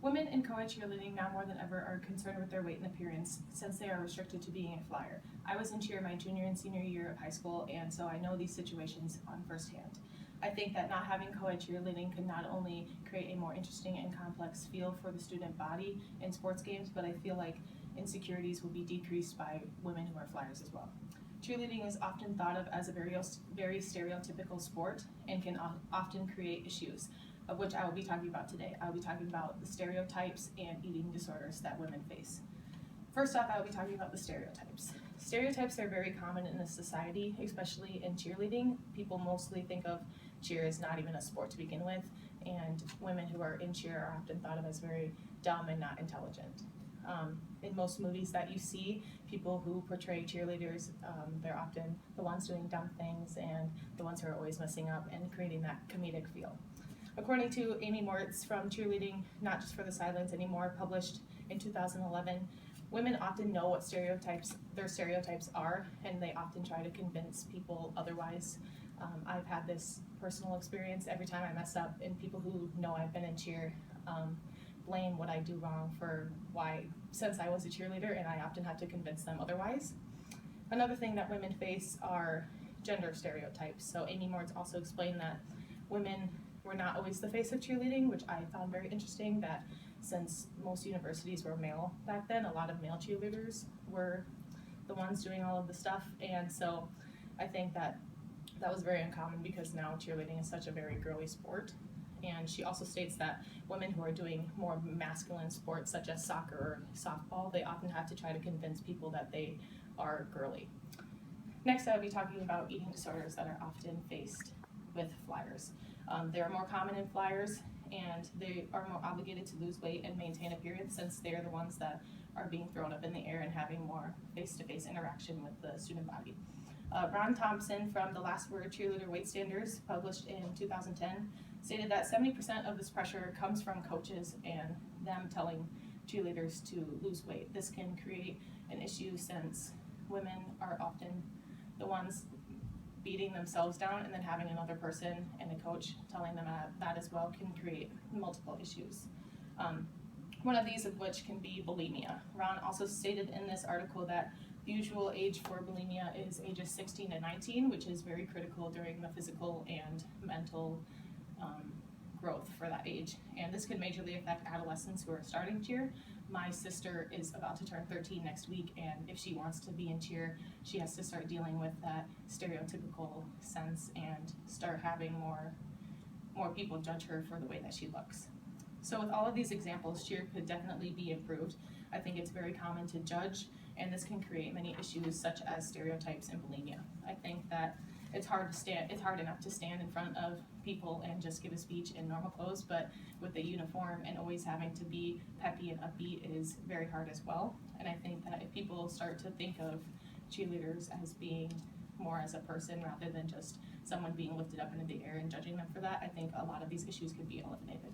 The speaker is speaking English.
Women in co-ed cheerleading now more than ever are concerned with their weight and appearance since they are restricted to being a flyer. I was in cheer my junior and senior year of high school, and so I know these situations on firsthand. I think that not having co-ed cheerleading could not only create a more interesting and complex feel for the student body in sports games, but I feel like insecurities will be decreased by women who are flyers as well. Cheerleading is often thought of as a very stereotypical sport and can often create issues, of which I will be talking about today. I will be talking about the stereotypes and eating disorders that women face. First off, I will be talking about the stereotypes. Stereotypes are very common in this society, especially in cheerleading. People mostly think of cheer as not even a sport to begin with, and women who are in cheer are often thought of as very dumb and not intelligent. In most movies that you see, people who portray cheerleaders, they're often the ones doing dumb things and the ones who are always messing up and creating that comedic feel. According to Amy Moritz from Cheerleading, Not Just for the Sidelines Anymore, published in 2011, women often know what their stereotypes are, and they often try to convince people otherwise. I've had this personal experience every time I mess up, and people who know I've been in cheer blame what I do wrong for why, since I was a cheerleader, and I often have to convince them otherwise. Another thing that women face are gender stereotypes. So Amy Moritz also explained that women were not always the face of cheerleading, which I found very interesting, that since most universities were male back then, a lot of male cheerleaders were the ones doing all of the stuff, and so I think that was very uncommon because now cheerleading is such a very girly sport. And she also states that women who are doing more masculine sports such as soccer or softball, they often have to try to convince people that they are girly. Next, I'll be talking about eating disorders that are often faced with flyers. They are more common in flyers, and they are more obligated to lose weight and maintain appearance since they are the ones that are being thrown up in the air and having more face-to-face interaction with the student body. Ron Thompson from The Last Word Cheerleader Weight Standards, published in 2010, stated that 70% of this pressure comes from coaches and them telling cheerleaders to lose weight. This can create an issue since women are often the ones beating themselves down, and then having another person and a coach telling them that as well can create multiple issues. One of these of which can be bulimia. Ron also stated in this article that the usual age for bulimia is ages 16 to 19, which is very critical during the physical and mental growth for that age. And this can majorly affect adolescents who are starting cheer. My sister is about to turn 13 next week, and if she wants to be in cheer, she has to start dealing with that stereotypical sense and start having more people judge her for the way that she looks. So with all of these examples, cheer could definitely be improved. I think it's very common to judge, and this can create many issues such as stereotypes and bulimia. I think that it's hard enough to stand in front of people and just give a speech in normal clothes, but with the uniform and always having to be peppy and upbeat is very hard as well. And I think that if people start to think of cheerleaders as being more as a person rather than just someone being lifted up into the air and judging them for that, I think a lot of these issues could be eliminated.